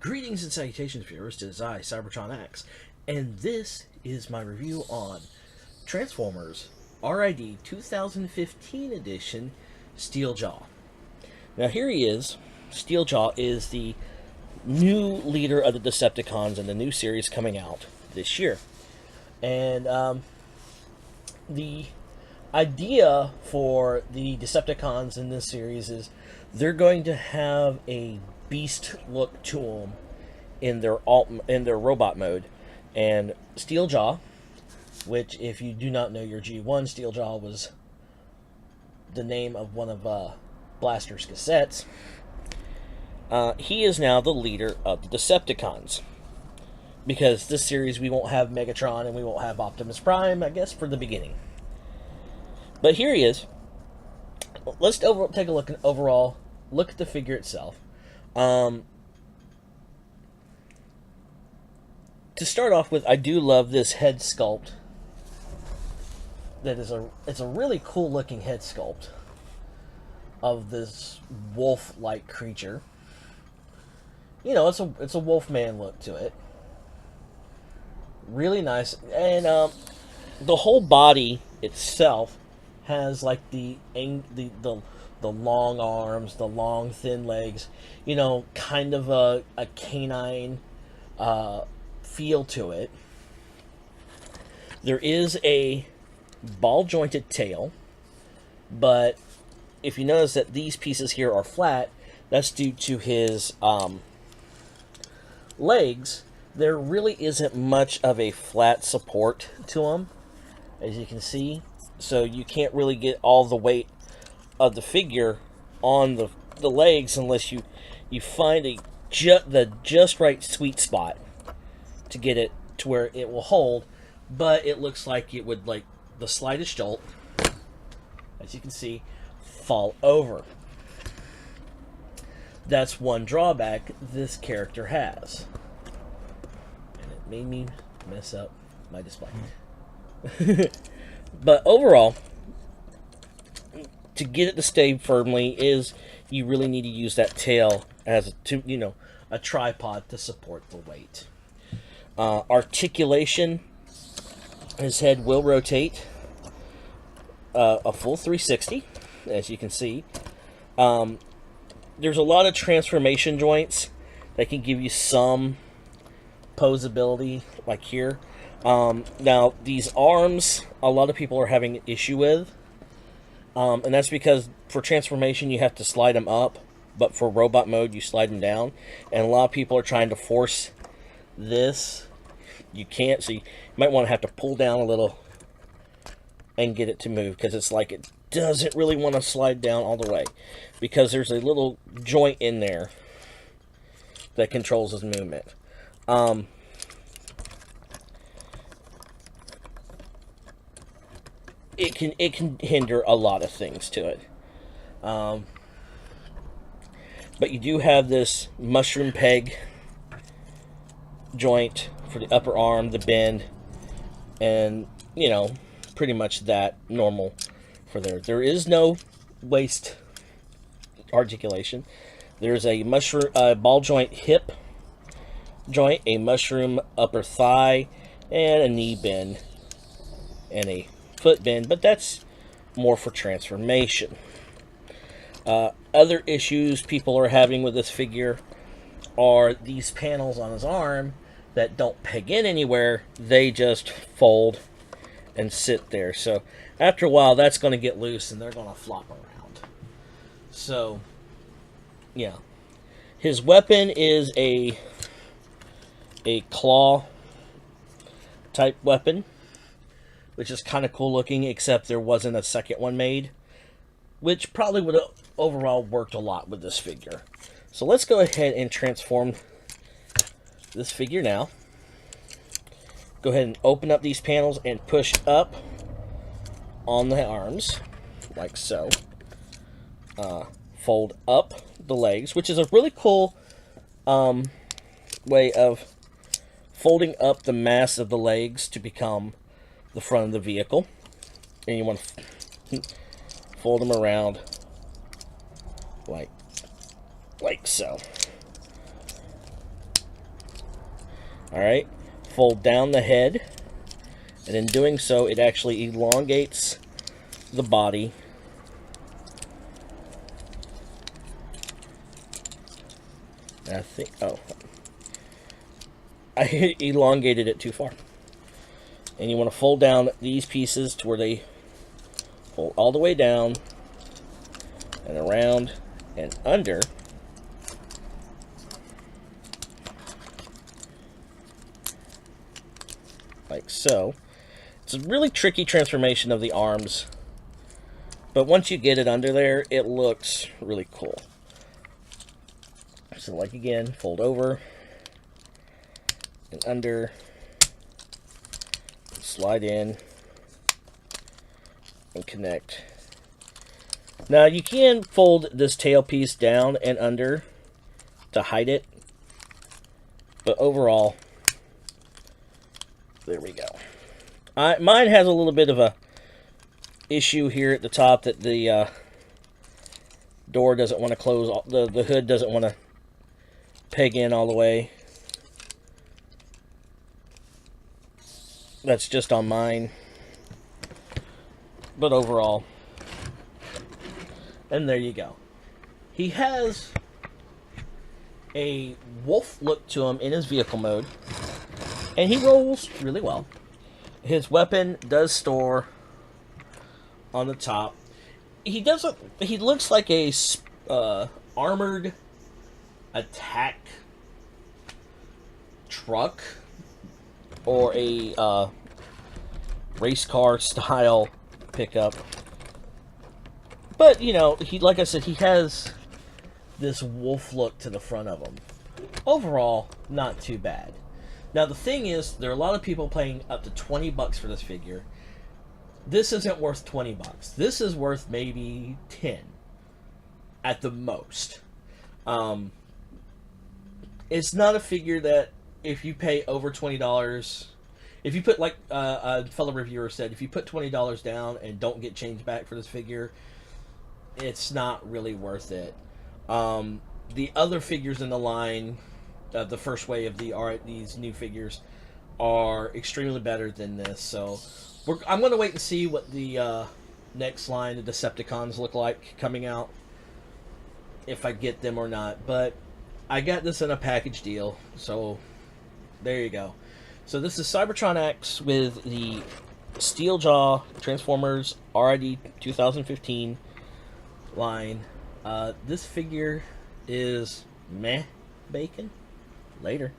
Greetings and salutations, viewers. It is I, Cybertron X, and this is my review on Transformers RID 2015 edition Steeljaw. Now here he is. Steeljaw is the new leader of the Decepticons in the new series coming out this year. And the idea for the Decepticons in this series is they're going to have a beast look to them in their robot mode, and Steeljaw, which if you do not know your G1, Steeljaw was the name of one of Blaster's cassettes. He is now the leader of the Decepticons, because this series we won't have Megatron and we won't have Optimus Prime, I guess, for the beginning. But here he is. Let's take a look at overall. Look at the figure itself. To start off with, I do love this head sculpt. It's a really cool looking head sculpt of this wolf-like creature. You know, it's a Wolfman look to it. Really nice, and the whole body itself has like the long arms, the long thin legs, you know, kind of a canine feel to it. There is a ball jointed tail, but if you notice that these pieces here are flat, that's due to his legs. There really isn't much of a flat support to them, as you can see, so you can't really get all the weight of the figure on the legs unless you find the just right sweet spot to get it to where it will hold. But it looks like it would, like the slightest jolt, as you can see, fall over. That's one drawback this character has, and it made me mess up my display. But overall, to get it to stay firmly, is you really need to use that tail as a tripod to support the weight. Articulation, his head will rotate a full 360, as you can see. There's a lot of transformation joints that can give you some posability, like here. Now, these arms, a lot of people are having an issue with. And that's because for transformation you have to slide them up, but for robot mode you slide them down. And a lot of people are trying to force this. You can't, so you might want to have to pull down a little and get it to move, because it's like it doesn't really want to slide down all the way, because there's a little joint in there that controls his movement. It can hinder a lot of things to it. But you do have this mushroom peg joint for the upper arm, the bend, and, you know, pretty much that normal for there. There is no waist articulation. There's a mushroom ball joint hip joint, a mushroom upper thigh, and a knee bend, and a foot bend, but that's more for transformation. Other issues people are having with this figure are these panels on his arm that don't peg in anywhere. They just fold and sit there. So after a while, that's going to get loose and they're going to flop around. So, yeah. His weapon is a claw type weapon, which is kind of cool looking, except there wasn't a second one made, which probably would have overall worked a lot with this figure. So let's go ahead and transform this figure now. Go ahead and open up these panels and push up on the arms, like so. Fold up the legs, which is a really cool way of folding up the mass of the legs to become the front of the vehicle. And you want to fold them around like so. Alright, fold down the head, and in doing so, it actually elongates the body. I think, oh, I elongated it too far. And you want to fold down these pieces to where they fold all the way down and around and under. Like so. It's a really tricky transformation of the arms, but once you get it under there, it looks really cool. So like again, fold over and under, slide in and connect. Now you can fold this tail piece down and under to hide it, but overall, there we go. Mine has a little bit of a issue here at the top that the door doesn't want to close. The hood doesn't want to peg in all the way. That's just on mine. But overall, and there you go. He has a wolf look to him in his vehicle mode, and he rolls really well. His weapon does store on the top. He doesn't. He looks like a armored attack truck or a race car style pickup. But you know, like I said, he has this wolf look to the front of him. Overall, not too bad. Now the thing is, there are a lot of people paying up to $20 for this figure. This isn't worth $20. This is worth maybe 10 at the most. It's not a figure that if you pay over $20, if you put, like a fellow reviewer said, if you put $20 down and don't get change back for this figure, it's not really worth it. The other figures in the line, the first wave of these new figures, are extremely better than this. So I'm going to wait and see what the next line of Decepticons look like coming out, if I get them or not. But I got this in a package deal, so there you go. So this is Cybertron X with the Steeljaw Transformers RID 2015 line. This figure is meh bacon. Later.